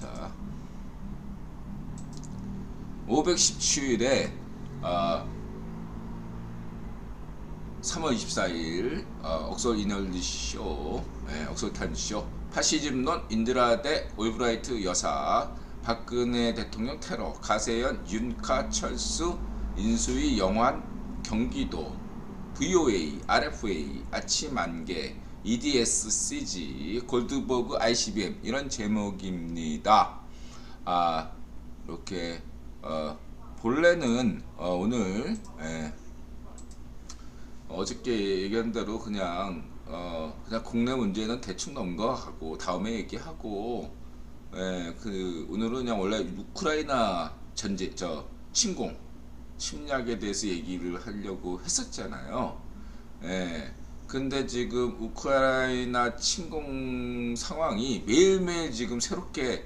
자, 517일에 3월 24일 옥스퍼드 이널리 쇼, 옥스퍼드 타임즈 쇼, 파시즘론 인드라 대 올브라이트 여사, 박근혜 대통령 테러, 가세현, 윤카, 철수, 인수위, 영환, 경기도, VOA, RFA, 아침 안개, EDS, CG, 골드버그, ICBM 이런 제목입니다. 이렇게 본래는 오늘 어저께 얘기한 대로 그냥 국내 문제는 대충 넘어가고 다음에 얘기하고, 오늘은 그냥 원래 우크라이나 전제 침략에 대해서 얘기를 하려고 했었잖아요. 근데 지금 우크라이나 침공 상황이 매일매일 지금 새롭게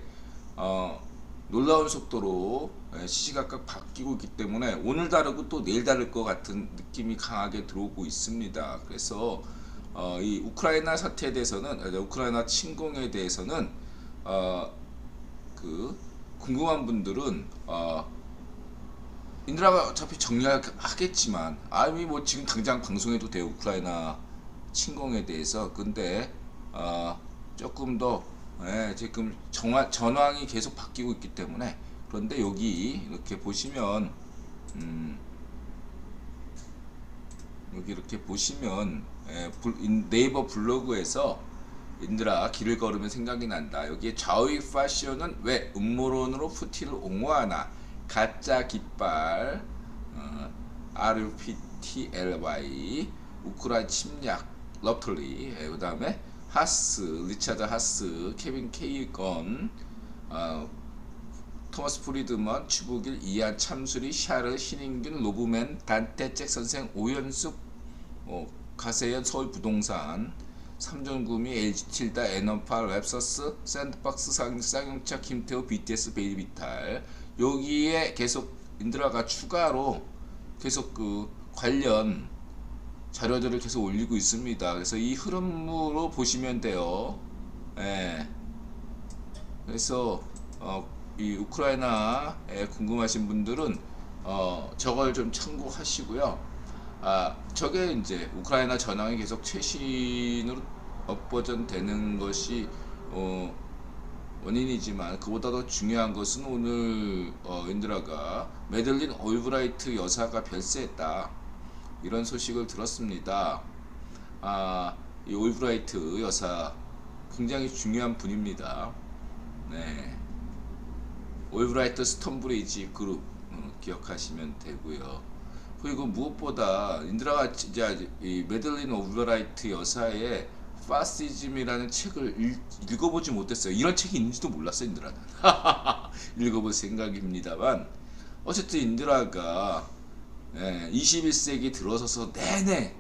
놀라운 속도로 시시각각 바뀌고 있기 때문에 오늘 다르고 또 내일 다를 것 같은 느낌이 강하게 들어오고 있습니다. 그래서 이 우크라이나 사태에 대해서는, 우크라이나 침공에 대해서는 궁금한 분들은 인드라가 어차피 정리하겠지만 뭐 지금 당장 방송해도 돼요, 우크라이나 침공에 대해서. 근데 조금 더 지금 전황이 계속 바뀌고 있기 때문에. 그런데 여기 이렇게 보시면 여기 이렇게 보시면 네이버 블로그에서 인드라 길을 걸으면 생각이 난다. 여기에 좌우익 파시오는 왜 음모론으로 푸틴을 옹호하나, 가짜 깃발, RPTLY, 우크라이나 침략, 러틀리, 그 다음에 하스, 리차드 하스, 케빈 케이건, 토마스 프리드먼, 추부길, 이안 참수리, 샤르, 신인균, 로브맨, 단테, 잭 선생, 오연숙, 가세현, 서울부동산, 삼전구미, LG틸다, 에너팔, 웹서스, 샌드박스, 쌍용차, 김태호, BTS, 베이비탈. 여기에 계속 인드라가 추가로 계속 관련 자료들을 계속 올리고 있습니다. 그래서 이 흐름으로 보시면 돼요. 그래서 이 우크라이나에 궁금하신 분들은 저걸 좀 참고하시고요. 저게 이제 우크라이나 전황이 계속 최신으로 업버전 되는 것이 원인이지만, 그보다 더 중요한 것은 오늘 인드라가 메들린 올브라이트 여사가 별세했다, 이런 소식을 들었습니다. 이 올브라이트 여사 굉장히 중요한 분입니다. 올브라이트 스톤브리지 그룹 기억하시면 되고요. 그리고 무엇보다 인드라가 진짜 이 메들린 올브라이트 여사의 파시즘이라는 책을 읽어보지 못했어요. 이런 책이 있는지도 몰랐어요, 인드라는. 읽어볼 생각입니다만, 어쨌든 인드라가 21세기 들어서서 내내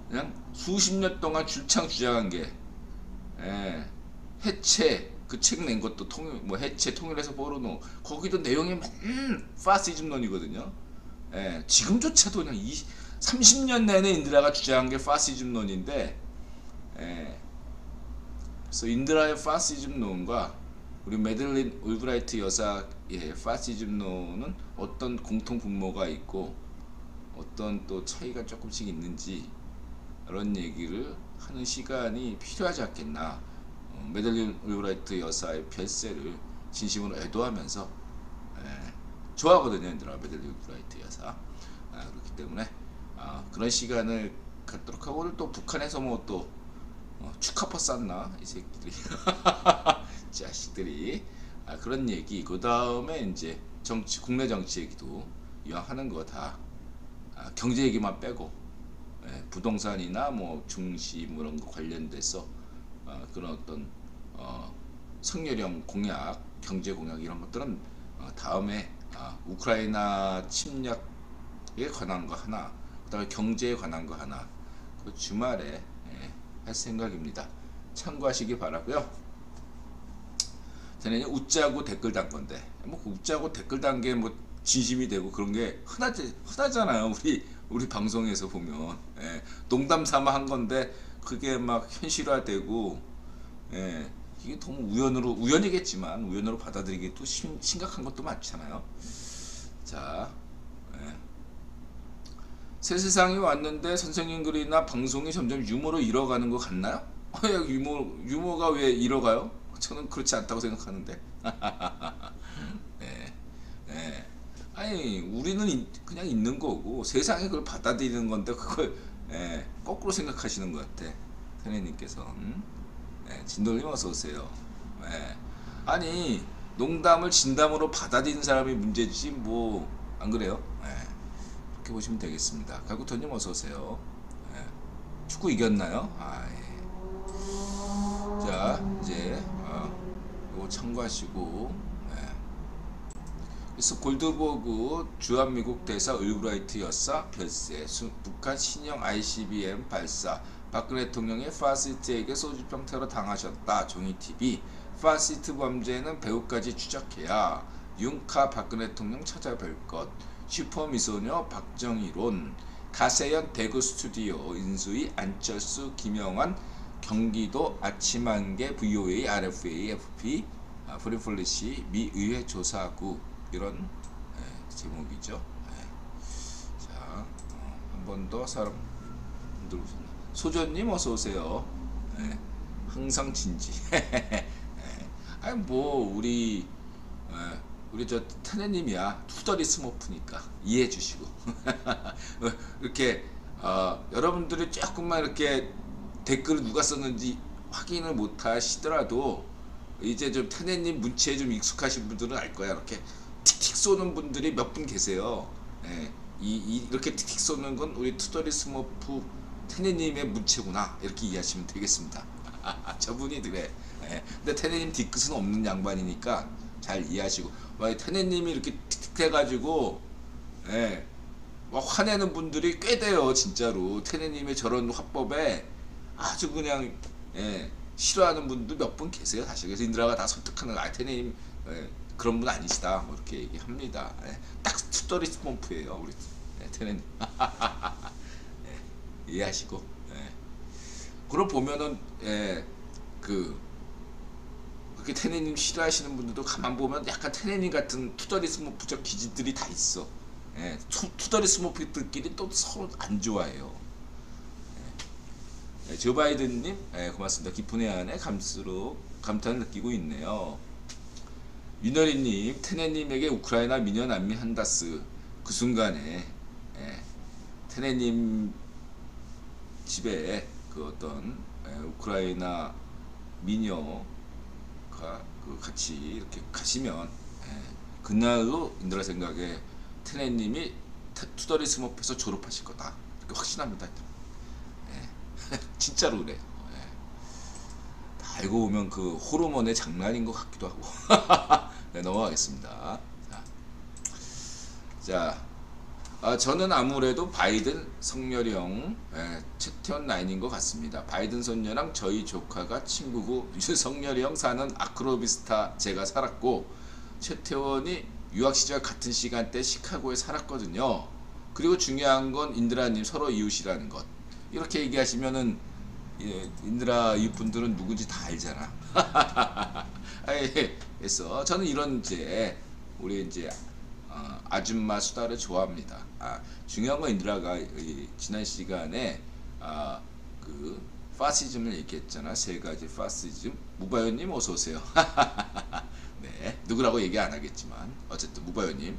그냥 수십 년 동안 줄창 주장한 게 해체, 그 책 낸 것도 해체, 통일해서 포르노, 거기도 내용이 파시즘론이거든요. 지금조차도 그냥 30년 내내 인드라가 주장한 게 파시즘론인데, 그래서 인드라의 파시즘론과 우리 메들린 올브라이트 여사의 파시즘론은 어떤 공통 분모가 있고 어떤 또 차이가 조금씩 있는지, 이런 얘기를 하는 시간이 필요하지 않겠나. 메들린 올브라이트 여사의 별세를 진심으로 애도하면서 좋아하거든요, 인드라 메들린 올브라이트 여사. 그렇기 때문에 그런 시간을 갖도록 하고, 오늘 또 북한에서 또 축하퍼 쌌나 이 새끼들이 자식들이, 그런 얘기. 그 다음에 이제 국내 정치 얘기도 이왕 하는 거 다 경제 얘기만 빼고, 부동산이나 중시 이런 거 관련돼서 그런 어떤 성렬형 공약, 경제 공약 이런 것들은 다음에 우크라이나 침략에 관한 거 하나, 그다음에 경제에 관한 거 하나, 그 주말에 할 생각입니다. 참고하시기 바라고요. 저는 웃자고 댓글 단 건데, 웃자고 댓글 단 게 진심이 되고 그런 게 흔하잖아요. 우리 방송에서 보면 농담 삼아 한 건데 그게 막 현실화되고 이게 너무 우연이겠지만 우연으로 받아들이기 또 심각한 것도 많잖아요. 자, 예. 새 세상이 왔는데 선생님 글이나 방송이 점점 유머로 잃어가는 것 같나요? 유머가 왜 잃어가요? 저는 그렇지 않다고 생각하는데. 예, 예. 아니 우리는 그냥 있는 거고 세상이 그걸 받아들이는 건데 그걸 예, 거꾸로 생각하시는 것 같아. 선생님께서. 예, 진돌님 어서 오세요. 예. 아니 농담을 진담으로 받아들이는 사람이 문제지 뭐 안 그래요? 예. 그렇게 보시면 되겠습니다. 갈구터님 어서 오세요. 예. 축구 이겼나요? 아, 예. 자 이제 이거 참고하시고. 예. 그래서 골드버그 주한미국 대사 울브라이트 여사 별세, 북한 신형 ICBM 발사, 박근혜 대통령이 파시스트에게 소주병 테러 당하셨다. 종이TV. 파시스트 범죄는 배후까지 추적해야 윤카 박근혜 대통령 찾아뵐 것. 슈퍼미소녀 박정희론. 가세연 대구 스튜디오. 인수위 안철수 김영환. 경기도 아침한개 VOA RFA FP 프리폴리시 미 의회 조사국. 이런 제목이죠. 자, 한 번 더 사람 들어오셨나? 소전님 어서 오세요. 항상 진지. 아니 뭐 우리 저 테네님이야 투덜이 스머프니까 이해해 주시고 이렇게 여러분들이 조금만 이렇게 댓글을 누가 썼는지 확인을 못 하시더라도 이제 좀 테네님 문체에 좀 익숙하신 분들은 알 거야. 이렇게 틱틱 쏘는 분들이 몇 분 계세요. 이렇게 틱틱 쏘는 건 우리 투덜이 스머프 테네님의 문체구나 이렇게 이해하시면 되겠습니다. 저분이 그래. 근데 테네님 뒤끝은 없는 양반이니까 잘 이해하시고. 테네님이 이렇게 틱틱 해가지고 막 화내는 분들이 꽤 돼요. 진짜로 테네님의 저런 화법에 아주 그냥 싫어하는 분도 몇 분 계세요. 사실. 그래서 인드라가 다 설득하는 테네님 그런 분 아니시다 뭐 이렇게 얘기합니다. 딱 투더리 스pom프예요 우리 테네님. 이해하시고. 그걸 보면은 그렇게 테네님 싫어하시는 분들도 가만 보면 약간 테네님 같은 투더리 스모프적 기질들이 다 있어. 투더리 스모프들끼리 또 서로 안 좋아해요. 조 바이든님 고맙습니다. 깊은 해안에 감탄을 느끼고 있네요. 윤어리님 테네님에게 우크라이나 미녀 난민 한다스. 그 순간에 테네님 집에 그 어떤 우크라이나 미녀가 같이 이렇게 가시면 그날로 인드라 생각에 테네님이 투더리 스머프에서 졸업하실 거다 이렇게 확신합니다. 진짜로 그래요. 다 알고 보면 그 호르몬의 장난인 것 같기도 하고. 네, 넘어가겠습니다. 자, 저는 아무래도 바이든 성렬형 최태원 라인인 것 같습니다. 바이든 손녀랑 저희 조카가 친구고 성렬형 사는 아크로비스타 제가 살았고 최태원이 유학 시절 같은 시간대 시카고에 살았거든요. 그리고 중요한 건 인드라님 서로 이웃이라는 것. 이렇게 얘기하시면은 인드라 이웃분들은 누군지 다 알잖아. 그래서 저는 이런 우리 아줌마 수다를 좋아합니다. 중요한 건 인드라가 지난 시간에 그 파시즘을 얘기했잖아. 세 가지 파시즘. 무바요님 어서 오세요. 네, 누구라고 얘기 안 하겠지만 어쨌든 무바요님.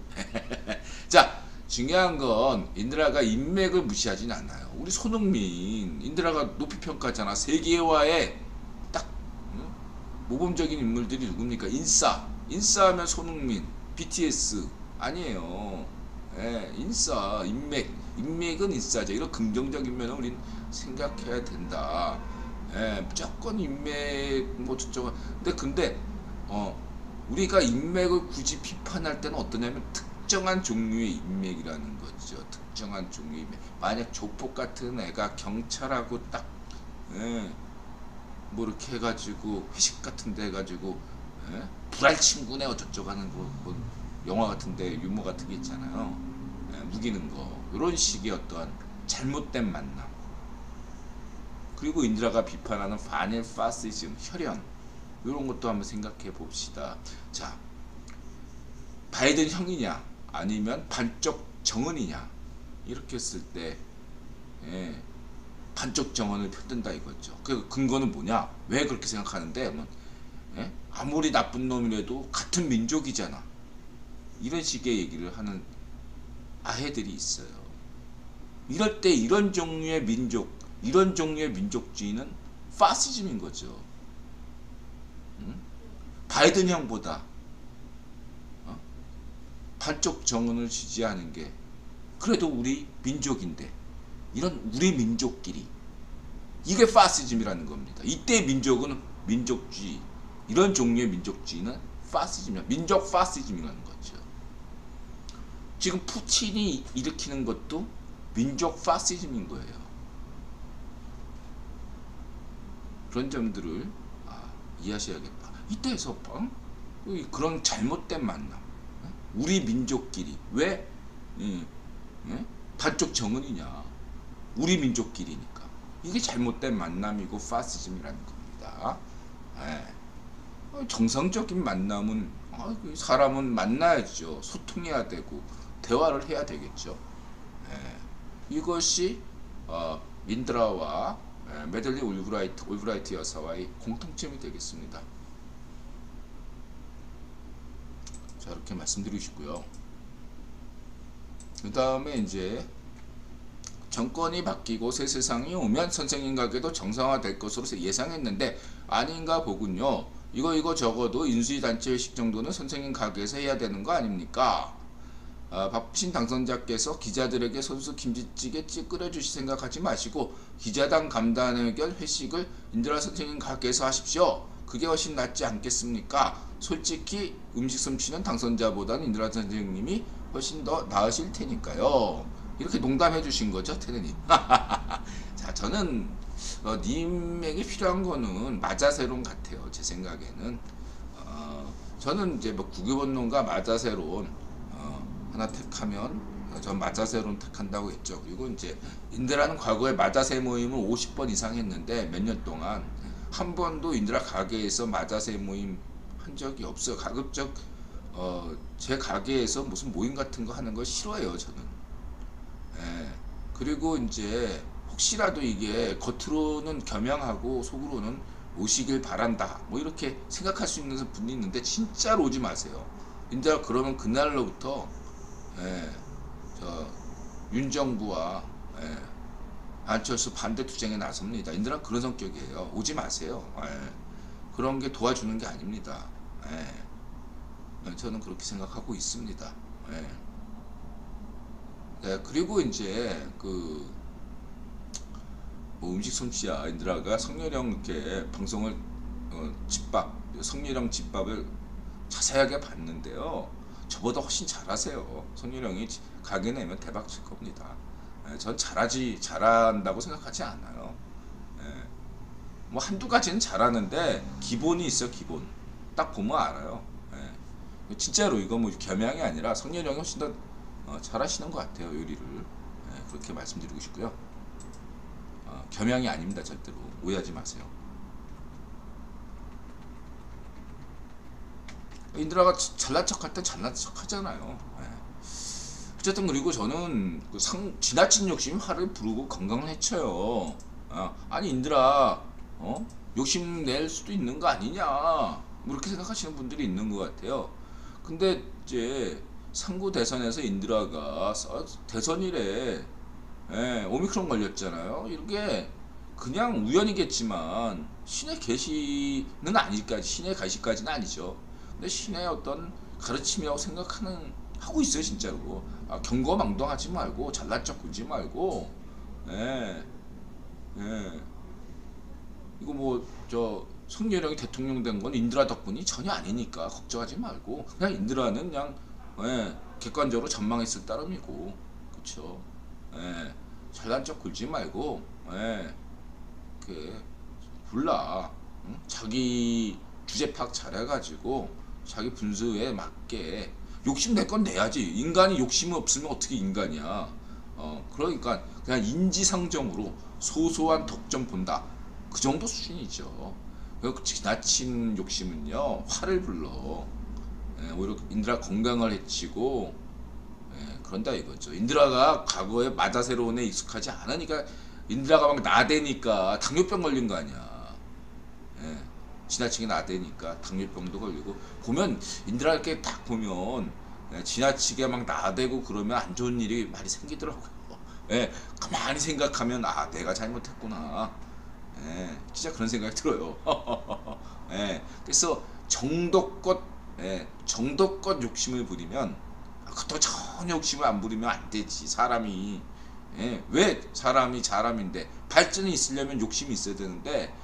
자, 중요한 건 인드라가 인맥을 무시하진 않아요. 우리 손흥민 인드라가 높이 평가하잖아. 세계화의 딱 모범적인 인물들이 누굽니까? 인싸하면 손흥민, BTS 아니에요. 인싸, 인맥은 인싸죠. 이런 긍정적인 면을 우린 생각해야 된다. 무조건 인맥 뭐 저쪽. 근데 우리가 인맥을 굳이 비판할 때는 어떠냐면 특정한 종류의 인맥이라는 거죠. 특정한 종류의 인맥. 만약 조폭 같은 애가 경찰하고 딱 뭐 이렇게 해가지고 회식 같은데 해가지고 불알 친구네 어쩌고 하는 뭐 영화 같은데 유머 같은 게 있잖아요. 무기는 거 이런 식의 어떠한 잘못된 만남. 그리고 인드라가 비판하는 반일 파시즘 혈연. 이런 것도 한번 생각해 봅시다. 자, 바이든 형이냐 아니면 반쪽 정언이냐 이렇게 했을 때 예, 반쪽 정언을 펴든다 이거죠. 그 근거는 뭐냐? 왜 그렇게 생각하는데? 뭐, 예? 아무리 나쁜 놈이라도 같은 민족이잖아. 이런 식의 얘기를 하는 아해들이 있어요. 이럴 때 이런 종류의 민족주의는 파시즘인 거죠. 응? 바이든 형보다 반쪽 정언을 지지하는 게 그래도 우리 민족인데 이런 우리 민족끼리 이게 파시즘이라는 겁니다. 이때 민족은 민족주의 이런 종류의 민족주의는 파시즘이야. 민족 파시즘이라는 거죠. 지금 푸틴이 일으키는 것도 민족 파시즘인 거예요. 그런 점들을 이해하셔야겠다. 이때에서 그런 잘못된 만남 우리 민족끼리 왜 반쪽 정언이냐 우리 민족끼리니까 이게 잘못된 만남이고 파시즘이라는 겁니다. 정상적인 만남은 사람은 만나야죠. 소통해야 되고 대화를 해야 되겠죠. 이것이 인드라와 메들린 올브라이트 여사와의 공통점이 되겠습니다. 자, 이렇게 말씀드리고 싶고요. 그 다음에 이제 정권이 바뀌고 새 세상이 오면 선생님 가게도 정상화될 것으로 예상했는데 아닌가 보군요. 이거 적어도 인수위단체 회식 정도는 선생님 가게에서 해야 되는 거 아닙니까? 바쁘신 당선자께서 기자들에게 선수 김치찌개 끓여주실 생각하지 마시고 기자단 간담회견 회식을 인드라 선생님 가게에서 하십시오. 그게 훨씬 낫지 않겠습니까? 솔직히 음식 솜씨는 당선자보다는 인드라 선생님이 훨씬 더 나으실 테니까요. 이렇게 농담해 주신 거죠, 테드님. 자, 저는 님에게 필요한 거는 마자세론 같아요. 제 생각에는 저는 이제 뭐 국유본론과 마자세론 하나 택하면 전 마자세론 택한다고 했죠. 그리고 이제 인드라는 과거에 마자세 모임을 50번 이상 했는데 몇 년 동안 한 번도 인드라 가게에서 마자세 모임 한 적이 없어요. 가급적 제 가게에서 무슨 모임 같은 거 하는 거 싫어해요, 저는. 그리고 이제 혹시라도 이게 겉으로는 겸양하고 속으로는 오시길 바란다 뭐 이렇게 생각할 수 있는 분이 있는데 진짜로 오지 마세요. 인드라 그러면 그날로부터 저 윤정부와 안철수 반대 투쟁에 나섭니다. 인드라 그런 성격이에요. 오지 마세요. 그런 게 도와주는 게 아닙니다. 저는 그렇게 생각하고 있습니다. 그리고 이제 뭐 음식 솜씨야 인드라가 성렬형 이렇게 방송을 성렬형 집밥을 자세하게 봤는데요. 저보다 훨씬 잘하세요. 성렬형이 가게 내면 대박 칠 겁니다. 전 잘한다고 생각하지 않아요. 뭐 한두 가지는 잘하는데 기본이 있어. 기본 딱 보면 알아요. 진짜로 이거 뭐 겸양이 아니라 성렬형이 훨씬 더 잘하시는 것 같아요. 요리를. 그렇게 말씀드리고 싶고요. 겸양이 아닙니다. 절대로 오해하지 마세요. 인드라가 잘난 척할 땐 잘난 척 하잖아요. 어쨌든 그리고 저는 지나친 욕심 화를 부르고 건강을 해쳐요. 아니 인드라 욕심 낼 수도 있는 거 아니냐 뭐 이렇게 생각하시는 분들이 있는 것 같아요. 근데 이제 상구 대선에서 인드라가 대선일에 오미크론 걸렸잖아요. 이게 그냥 우연이겠지만 신의 계시는 아닐까, 신의 가시까지는 아니죠. 근데 신의 어떤 가르침이라고 하고 있어요, 진짜로. 경거망동하지 말고 잘난 척 굴지 말고, 이거 뭐 성렬형이 대통령 된 건 인드라 덕분이 전혀 아니니까 걱정하지 말고 그냥 인드라는 그냥 객관적으로 전망했을 따름이고, 그쵸? 잘난 척 굴지 말고 굴라. 응? 자기 주제 파악 잘해가지고 자기 분수에 맞게 욕심 낼 건 내야지. 인간이 욕심이 없으면 어떻게 인간이야. 그러니까 그냥 인지상정으로 소소한 덕 좀 본다. 그 정도 수준이죠. 그 지나친 욕심은요 화를 불러. 오히려 인드라 건강을 해치고 그런다 이거죠. 인드라가 과거에 마다세로운에 익숙하지 않으니까 인드라가 막 나대니까 당뇨병 걸린 거 아니야. 예, 지나치게 나대니까 당뇨병도 걸리고 보면 인드라 이렇게 딱 보면 지나치게 막 나대고 그러면 안 좋은 일이 많이 생기더라고요. 예, 가만히 생각하면 아 내가 잘못했구나. 진짜 그런 생각이 들어요. 그래서 정도껏 욕심을 부리면 또 전혀 욕심을 안 부리면 안 되지. 사람이 왜 사람인데 발전이 있으려면 욕심이 있어야 되는데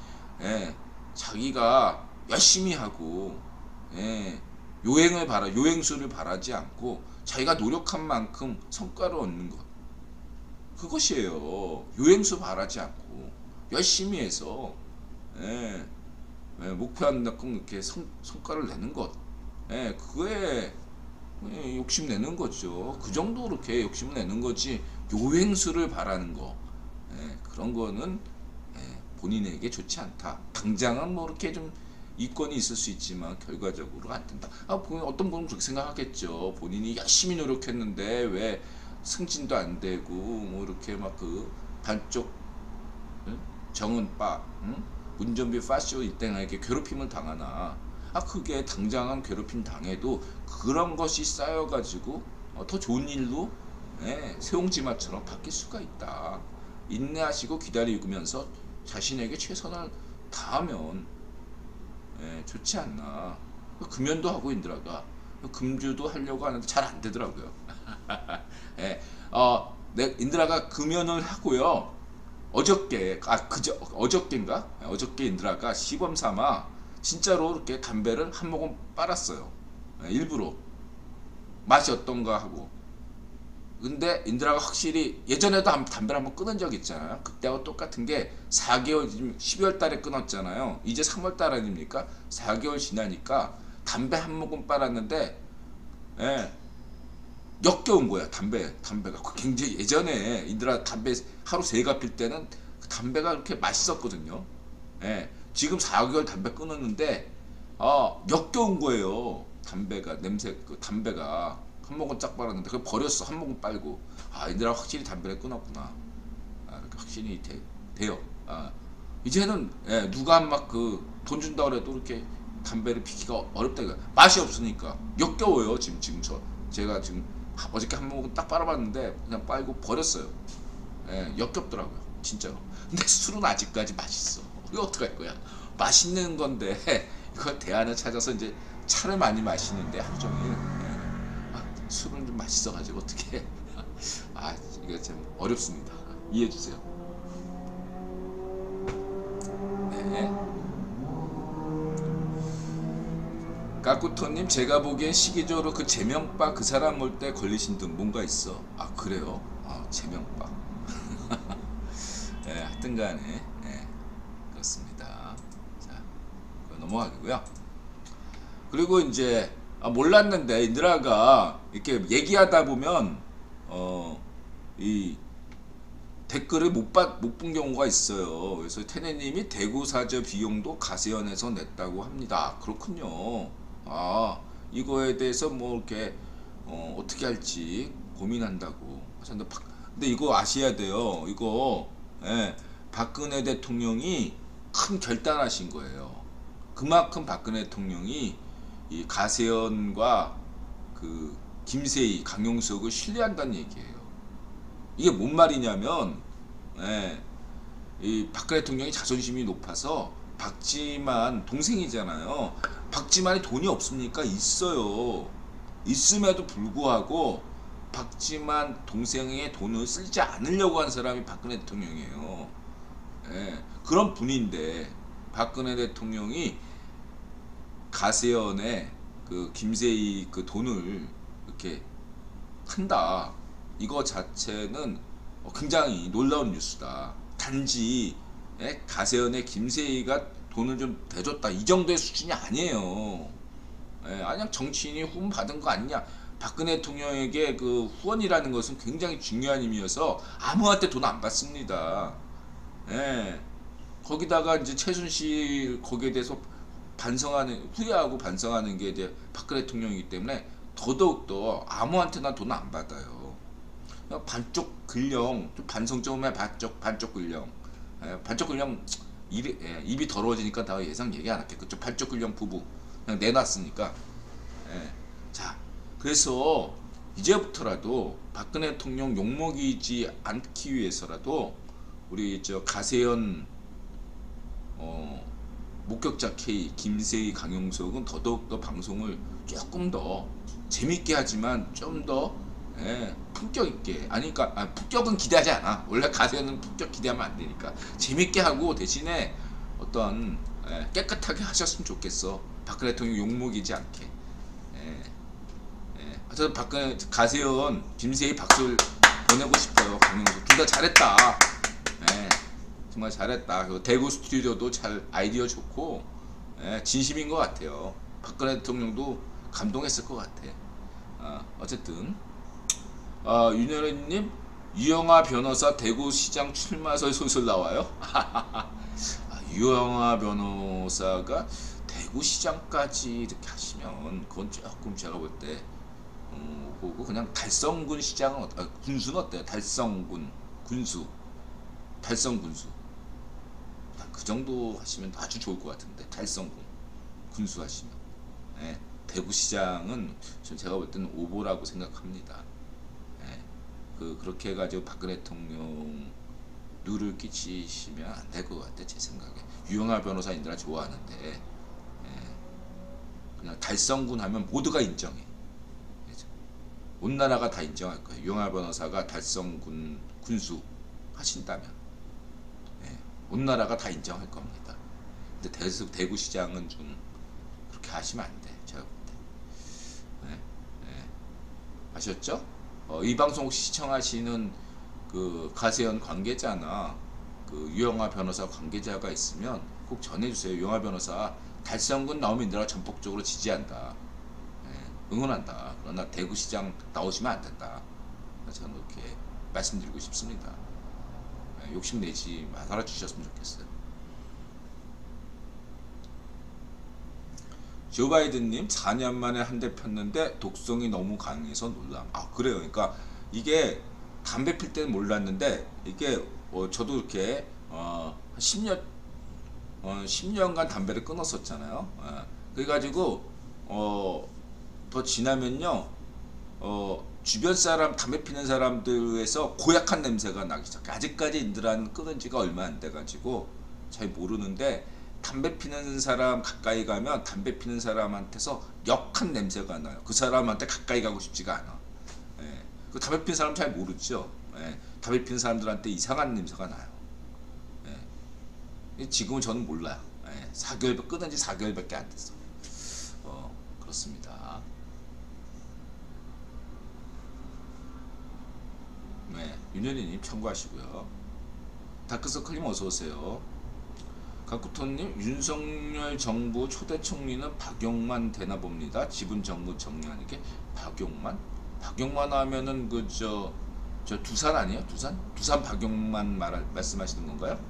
자기가 열심히 하고 요행수를 바라지 않고 자기가 노력한 만큼 성과를 얻는 것 그것이에요. 요행수 바라지 않고 열심히 해서 목표한 만큼 이렇게 성과를 내는 것 그거에 욕심내는 거죠. 그 정도 그렇게 욕심을 내는 거지 요행수를 바라는 거 그런 거는 본인에게 좋지 않다. 당장은 뭐 이렇게 좀 이권이 있을 수 있지만 결과적으로 안 된다. 어떤 분은 그렇게 생각하겠죠. 본인이 열심히 노력했는데 왜 승진도 안 되고 뭐 이렇게 막 그 반쪽 정은빠 운전비 파쇼 이땡에게 괴롭힘을 당하나. 그게 당장은 괴롭힘 당해도 그런 것이 쌓여가지고 더 좋은 일로 세옹지마처럼 바뀔 수가 있다. 인내하시고 기다리면서 자신에게 최선을 다하면 좋지 않나. 금연도 하고 인드라가 금주도 하려고 하는데 잘 안 되더라고요. 인드라가 금연을 하고요. 어저께 인드라가 시범 삼아 진짜로 이렇게 담배를 한 모금 빨았어요. 일부러 맛이 어떤가 하고. 근데 인드라가 확실히 예전에도 담배를 한번 끊은 적 있잖아요. 그때하고 똑같은 게 4개월 지금 12월 달에 끊었잖아요. 이제 3월 달 아닙니까? 4개월 지나니까 담배 한 모금 빨았는데 역겨운 거야. 담배가 굉장히 예전에 인드라 담배 하루 3갑 필 때는 담배가 그렇게 맛있었거든요. 지금 4개월 담배 끊었는데 역겨운 거예요. 담배가 담배가 한 모금 쫙 빨았는데 그걸 버렸어. 한 모금 빨고 인드라 확실히 담배를 끊었구나. 확실히 돼요. 이제는 누가 막 그 돈 준다 그래도 이렇게 담배를 피기가 어렵다 이거. 맛이 없으니까 역겨워요. 제가 지금 어저께 한 모금 딱 빨아봤는데 그냥 빨고 버렸어요. 역겹더라고요. 진짜로. 근데 술은 아직까지 맛있어. 이거 어떡할 거야. 맛있는 건데 이거 대안을 찾아서 이제 차를 많이 마시는데 하루 종일 술은 좀 맛있어가지고 어떻게 이거 참 어렵습니다. 이해해주세요. 네. 까꾸토님 제가 보기엔 시기적으로 그 제명빠 그 사람 올 때 걸리신 듯 뭔가 있어. 그래요? 제명빠. 하여튼 간에 그렇습니다. 자, 넘어가고요. 그리고 이제 몰랐는데 인드라가 이렇게 얘기하다 보면 이 댓글을 못 본 경우가 있어요. 그래서 테네님이 대구사저 비용도 가세연에서 냈다고 합니다. 그렇군요. 이거에 대해서 뭐 이렇게 어떻게 할지 고민한다고 하셨는데 근데 이거 아셔야 돼요. 이거 박근혜 대통령이 큰 결단하신 거예요. 그만큼 박근혜 대통령이 이 가세연과 그 김세희, 강용석을 신뢰한다는 얘기예요. 이게 뭔 말이냐면 이 박근혜 대통령이 자존심이 높아서 박지만 동생이잖아요. 박지만이 돈이 없습니까? 있어요. 있음에도 불구하고 박지만 동생의 돈을 쓰지 않으려고 한 사람이 박근혜 대통령이에요. 그런 분인데 박근혜 대통령이 가세연의 그 김세희 그 돈을 이렇게 한다. 이거 자체는 굉장히 놀라운 뉴스다. 단지 가세연의 김세희가 돈을 좀 대줬다 이 정도의 수준이 아니에요. 그냥 정치인이 후원 받은 거 아니냐. 박근혜 대통령에게 그 후원이라는 것은 굉장히 중요한 의미여서 아무한테 돈 안 받습니다. 거기다가 이제 최순실 거기에 대해서 반성하는 후회하고 반성하는 게 이제 박근혜 대통령이기 때문에 더더욱더 아무한테나 돈 안 받아요. 그냥 반쪽 근령 좀 반성 좀 해. 반쪽 근령. 반쪽 근령 입이 더러워지니까 나 예상 얘기 안 할게. 그쪽 반쪽 근령 부부 그냥 내놨으니까. 예. 자, 그래서 이제부터라도 박근혜 대통령 욕먹이지 않기 위해서라도 우리 저 가세현 목격자 K, 김세희, 강용석은 더더욱더 방송을 조금 더 재밌게 하지만 좀 더 품격 있게 아니 그러니까 품격은 기대하지 않아. 원래 가세현은 품격 기대하면 안 되니까 재밌게 하고 대신에 어떤 깨끗하게 하셨으면 좋겠어. 박근혜 대통령 욕먹이지 않게. 하여튼 박근혜 가세현, 김세희 박수를 보내고 싶어요. 강용석 둘 다 잘했다. 정말 잘했다. 그리고 대구 스튜디오도 잘 아이디어 좋고 진심인 것 같아요. 박근혜 대통령도 감동했을 것 같아. 어쨌든 윤여래님 유영아 변호사 대구시장 출마설 소설 나와요. 유영아 변호사가 대구시장까지 이렇게 하시면 그건 조금 제가 볼 때 보고 그냥 달성군 시장은 군수는 어때요? 달성군 군수 달성군수 그 정도 하시면 아주 좋을 것 같은데 달성군 군수 하시면 대구시장은 제가 볼 때는 오보라고 생각합니다. 그렇게 해가지고 박근혜 대통령 누를 끼치시면 안 될 것 같아. 제 생각에 유영아 변호사인들아 좋아하는데 그냥 달성군 하면 모두가 인정해. 온 나라가 다 인정할 거예요. 유영아 변호사가 달성군 군수 하신다면 온 나라가 다 인정할 겁니다. 근데 대구시장은 좀 그렇게 하시면 안 돼. 제가 볼 때. 아셨죠? 이 방송 혹시 시청하시는 그 가세현 관계자나 그 유영아 변호사 관계자가 있으면 꼭 전해주세요. 유영아 변호사 달성군 나오면 내가 전폭적으로 지지한다. 응원한다. 그러나 대구시장 나오시면 안 된다. 저는 이렇게 말씀드리고 싶습니다. 욕심내지 말아주셨으면 좋겠어요. 조 바이든님 4년 만에 한 대 폈는데 독성이 너무 강해서 놀람. 그래요. 그러니까 이게 담배 필 때는 몰랐는데 이게 저도 이렇게 10년간 담배를 끊었었잖아요. 그래가지고 더 지나면요 주변 사람 담배 피는 사람들에서 고약한 냄새가 나기 시작해. 아직까지 인들한 끊은 지가 얼마 안 돼가지고 잘 모르는데 담배 피는 사람 가까이 가면 담배 피는 사람한테서 역한 냄새가 나요. 그 사람한테 가까이 가고 싶지가 않아. 그 담배 피는 사람 잘 모르죠. 담배 피는 사람들한테 이상한 냄새가 나요. 지금은 저는 몰라요. 4개월 끊은 지 4개월밖에 안 됐어. 그렇습니다. 윤현이님 참고하시고요. 다크서클님 어서오세요. 가쿠토님 윤석열 정부 초대 총리는 박용만 되나 봅니다. 지분 정부 정리하는 게 박용만? 박용만 하면은 저 두산 아니에요? 두산 박용만 말씀하시는 건가요?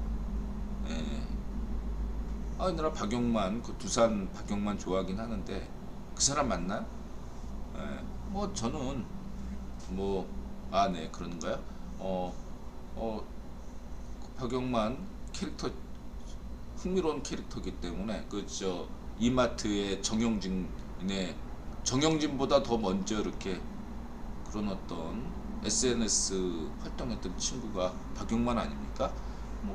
이 나라 박용만 그 두산 박용만 좋아하긴 하는데 그 사람 맞나요? 뭐 저는 네 그런가요? 박용만 캐릭터 흥미로운 캐릭터이기 때문에 이마트의 정영진보다 더 먼저 이렇게 그런 어떤 SNS 활동했던 친구가 박용만 아닙니까?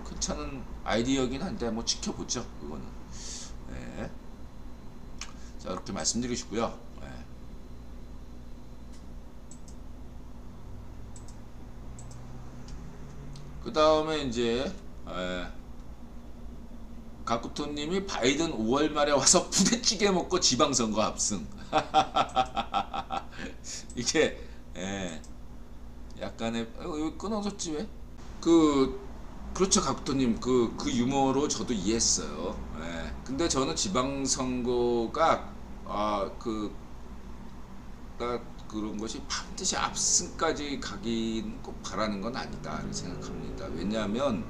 괜찮은 아이디어긴 한데 지켜보죠. 그거는. 자 이렇게 말씀드리시고요. 그 다음에 이제 가쿠토님이 바이든 5월 말에 와서 부대찌개 먹고 지방선거 합승. 이게 약간의 여기 끊어졌지 왜? 그렇죠 가쿠토님 그 유머로 저도 이해했어요. 근데 저는 지방선거가 그런 것이 반드시 압승까지 가긴 꼭 바라는 건 아니다 생각합니다. 왜냐하면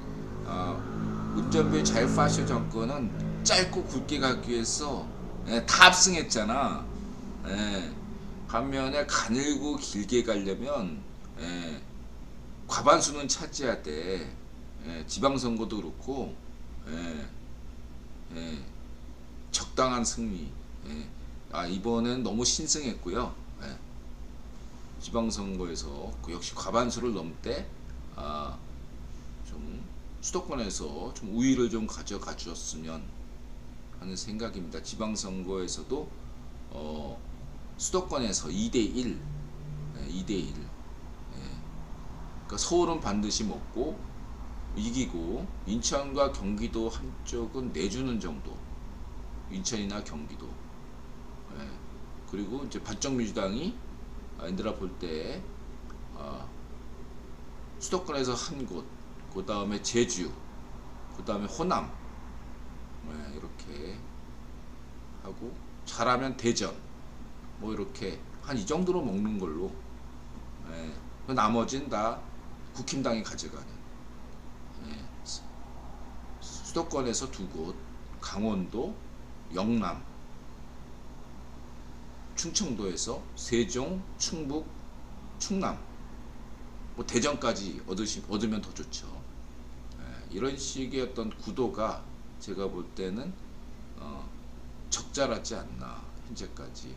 문전비 자유파쇼 정권은 짧고 굵게 가기 위해서 다 합승했잖아. 반면에 가늘고 길게 가려면 과반수는 차지해야 돼. 지방선거도 그렇고 적당한 승리. 이번엔 너무 신승했고요. 지방선거에서 역시 과반수를 넘때 좀 수도권에서 좀 우위를 좀 가져가 주었으면 하는 생각입니다. 지방선거에서도 수도권에서 2대1 2대1 그러니까 서울은 반드시 먹고 이기고 인천과 경기도 한쪽은 내주는 정도, 인천이나 경기도. 그리고 이제 발전민주당이 인드라 볼 때 수도권에서 한 곳, 그 다음에 제주, 그 다음에 호남, 이렇게 하고 잘하면 대전, 뭐 이렇게 한 이 정도로 먹는 걸로. 나머지는 다 국힘당이 가져가는. 수도권에서 두 곳, 강원도, 영남, 충청도에서 세종, 충북, 충남, 뭐 대전까지 얻으면 더 좋죠. 이런 식의 어떤 구도가 제가 볼 때는 적절하지 않나 현재까지.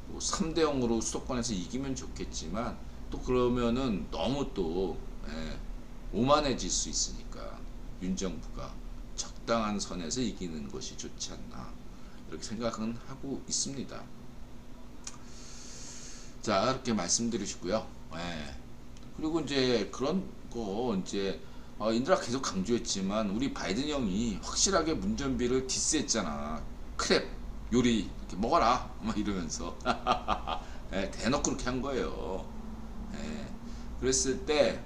뭐 3대 0으로 수도권에서 이기면 좋겠지만 또 그러면은 너무 또 오만해질 수 있으니까 윤 정부가 적당한 선에서 이기는 것이 좋지 않나 이렇게 생각은 하고 있습니다. 자, 이렇게 말씀드리시고요. 그리고 이제 그런 거 이제 인드라 계속 강조했지만 우리 바이든 형이 확실하게 문전비를 디스했잖아. 크랩 요리 이렇게 먹어라 막 이러면서 대놓고 그렇게 한 거예요. 그랬을 때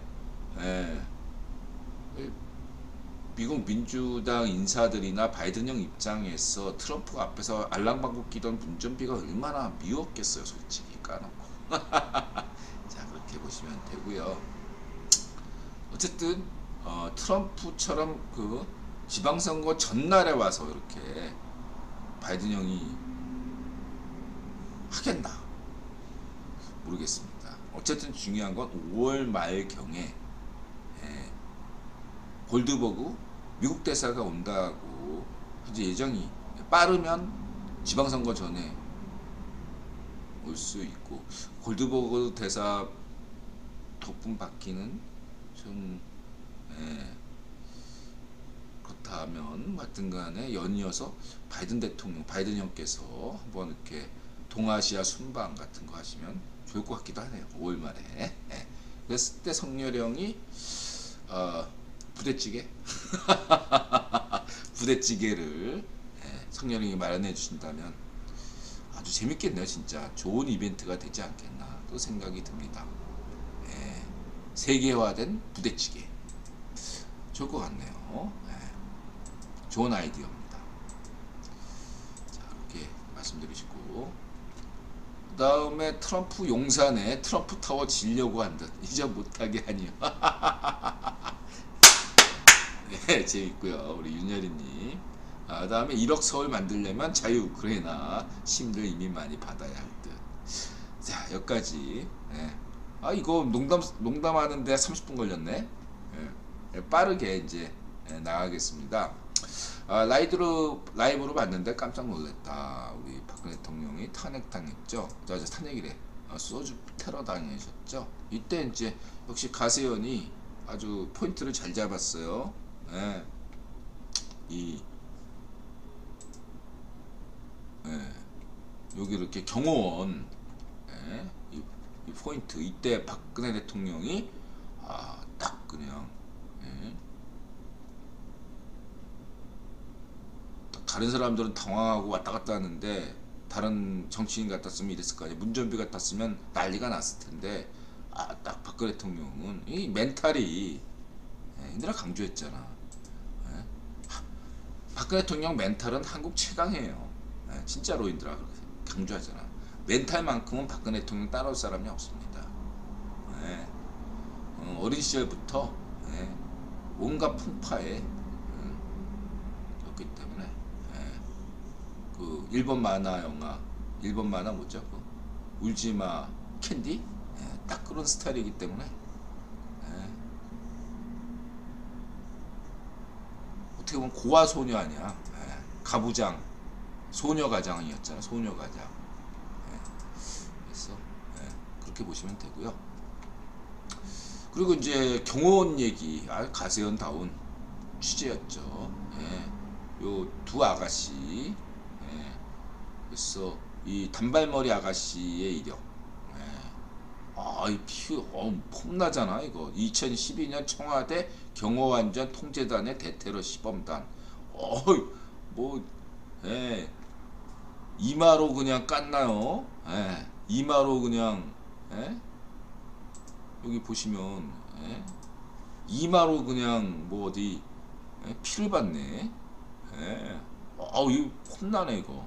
미국 민주당 인사들이나 바이든 형 입장에서 트럼프가 앞에서 알랑방구 끼던 문전비가 얼마나 미웠겠어요, 솔직히 까놓고. 자, 그렇게 보시면 되고요. 어쨌든 트럼프처럼 그 지방선거 전날에 와서 이렇게 바이든 형이 하겠나 모르겠습니다. 어쨌든 중요한 건 5월 말경에 골드버그 미국 대사가 온다고 현재 예정이, 빠르면 지방선거 전에 올 수 있고, 골드버그 대사 덕분 받기는 좀 그렇다면 하여튼 간에 연이어서 바이든 대통령, 바이든 형께서 한번 이렇게 동아시아 순방 같은 거 하시면 좋을 것 같기도 하네요. 5월 말에. 그랬을 때 성렬형이 부대찌개 부대찌개를 성렬형이 마련해 주신다면 아주 재밌겠네요. 진짜 좋은 이벤트가 되지 않겠나 또 생각이 듭니다. 세계화된 부대찌개 좋을 것 같네요. 좋은 아이디어입니다. 자, 이렇게 말씀드리시고, 그 다음에 트럼프 용산에 트럼프 타워 지려고 한 듯 이제 못하게 하니요. 네, 재밌고요. 우리 윤여리님. 그 다음에 1억 서울 만들려면 자유 우크라이나 시민들 이미 많이 받아야 할 듯. 자, 여기까지. 이거 농담하는데 30분 걸렸네. 빠르게 이제 나가겠습니다. 라이브로 봤는데 깜짝 놀랐다. 우리 박근혜 대통령이 탄핵당했죠. 탄핵이래. 소주 테러 당하셨죠. 이때 이제 역시 가세연이 아주 포인트를 잘 잡았어요. 여기 이렇게 경호원, 이 포인트, 이때 박근혜 대통령이 딱 그냥 다른 사람들은 당황하고 왔다 갔다 하는데 다른 정치인 같았으면 이랬을 거 아니에요. 문전비 같았으면 난리가 났을 텐데 딱 박근혜 대통령은 이 멘탈이 인드라 강조했잖아. 박근혜 대통령 멘탈은 한국 최강이에요. 진짜로 인드라 강조하잖아. 멘탈만큼은 박근혜 대통령 따라올 사람이 없습니다. 어린 시절부터 온갖 풍파에 였기 때문에 그 일본 만화 영화, 일본 만화 뭐죠? 그 울지마 캔디? 딱 그런 스타일이기 때문에 어떻게 보면 고아 소녀 아니야. 가부장 소녀가장이었잖아. 소녀가장. 그래서 그렇게 보시면 되고요. 그리고 이제 경호원 얘기, 가세연다운 취재였죠. 요 두 아가씨, 그래서 이 단발머리 아가씨의 이력, 이 폼나잖아 이거. 2012년 청와대 경호안전 통제단의 대테러 시범단. 뭐, 이마로 그냥 깠나요? 이마로 그냥, 여기 보시면, 이마로 그냥 뭐 어디 피를 받네. 이거 폼나네 이거.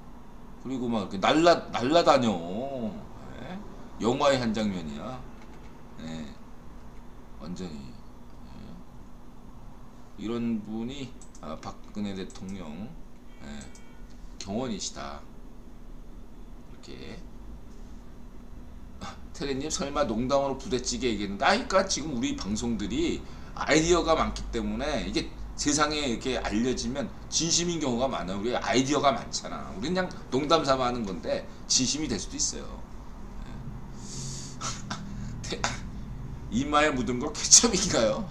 그리고 막 날라다녀. 영화의 한 장면이야. 완전히. 이런 분이 박근혜 대통령 경원이시다. 이렇게. 테레님 설마 농담으로 부대찌개 얘기했는데, 그러니까 지금 우리 방송들이 아이디어가 많기 때문에 이게 세상에 이렇게 알려지면 진심인 경우가 많아요. 우리 아이디어가 많잖아. 우리는 그냥 농담 삼아 하는 건데 진심이 될 수도 있어요. 이마에 묻은 거 케첩인가요?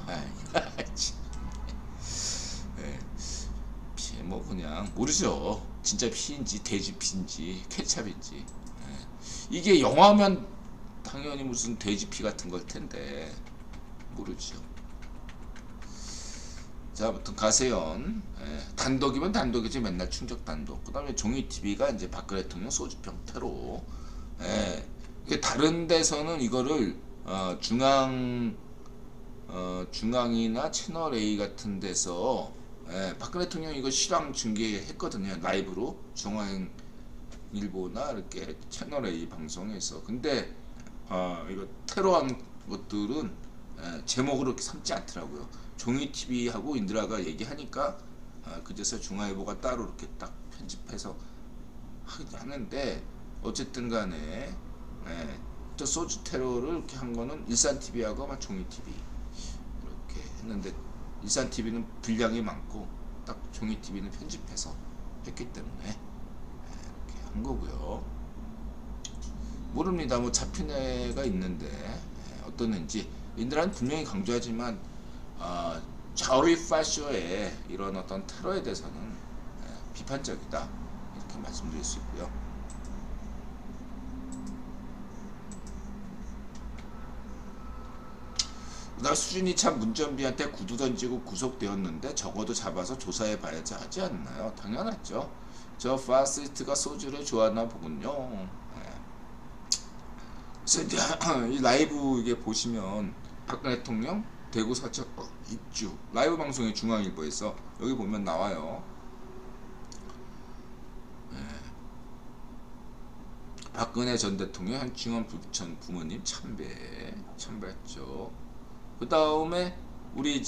피, 뭐 그냥 모르죠. 진짜 피인지 돼지 피인지 케첩인지. 이게 영화면 당연히 무슨 돼지 피 같은 걸 텐데 모르죠. 자, 아무튼 가세연 단독이면 단독이지, 맨날 충격 단독. 그 다음에 종이TV가 이제 박근혜 대통령 소주병 테러. 이게 다른 데서는 이거를 중앙이나 채널A 같은 데서 박근혜 대통령 이거 실황 중계했거든요. 라이브로 중앙일보나 이렇게 채널A 방송에서. 근데 이거 테러한 것들은 제목으로 이렇게 삼지 않더라고요. 종이TV하고 인드라가 얘기하니까 그제서 중앙일보가 따로 이렇게 딱 편집해서 하는데, 어쨌든 간에 또 소주 테러를 이렇게 한 거는 일산TV하고 아마 종이TV 이렇게 했는데, 일산TV는 분량이 많고 딱 종이TV는 편집해서 했기 때문에 이렇게 한 거고요. 모릅니다. 뭐 잡힌 애가 있는데 어떤 애인지. 인드라는 분명히 강조하지만 자우리 파쇼의 이런 어떤 테러에 대해서는 비판적이다, 이렇게 말씀드릴 수 있고요. 그다음 수준이 참 문전비한테 구두 던지고 구속되었는데 적어도 잡아서 조사해 봐야지 하지 않나요? 당연하죠. 저 파시스트가 소주를 좋아하나 보군요. 그래서 이제 이 라이브 이게 보시면 박근혜 대통령 대구 사적 입주 라이브 방송의 중앙일보에서 여기 보면 나와요. 박근혜 전 대통령 현충원 부천 부모님 참배했죠. 그 다음에 우리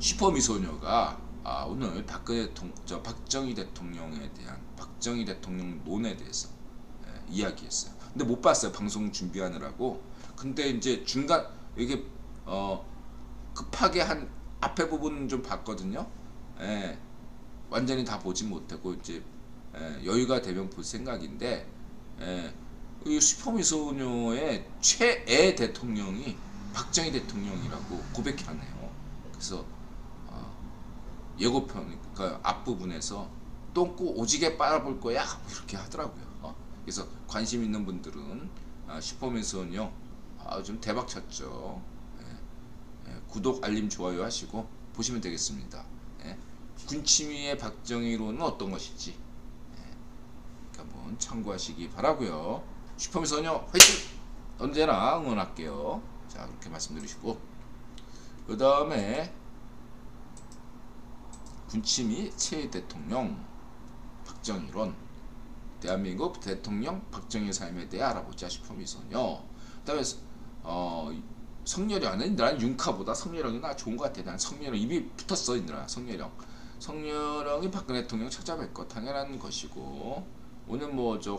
슈퍼미소녀가 오늘 박정희 대통령에 대한 박정희 대통령 논에 대해서 이야기했어요. 근데 못 봤어요, 방송 준비하느라고. 근데 이제 중간 이게 급하게 한 앞에 부분 좀 봤거든요. 완전히 다 보지 못하고 이제 여유가 되면 볼 생각인데, 이 슈퍼미소녀의 최애 대통령이 박정희 대통령이라고 고백하네요. 그래서 예고편, 그러니까 앞부분에서 똥꼬 오지게 빨아볼 거야 이렇게 하더라고요. 그래서 관심 있는 분들은 슈퍼미소녀 좀 대박 쳤죠. 구독 알림 좋아요 하시고 보시면 되겠습니다. 군침이의 박정희로는 어떤 것일지 한번 참고하시기 바라고요. 슈퍼미소녀 화이팅! 언제나 응원할게요. 자, 그렇게 말씀드리시고, 그 다음에 군침이 최애 대통령 박정희론, 대한민국 대통령 박정희 삶에 대해 알아보자 슈퍼미소녀. 그 다음에 성렬형은 나는 윤카보다 성렬형이 나 좋은 것 같아. 난 성렬형 입이 붙었어 이들아. 성렬형이 박근혜 대통령 찾아뵐 거 당연한 것이고 오늘 뭐 저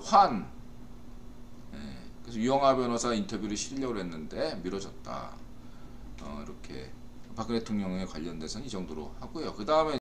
그래서 유영하 변호사 인터뷰를 실으려고 했는데 미뤄졌다. 이렇게 박근혜 대통령에 관련돼서는 이 정도로 하고요. 그 다음에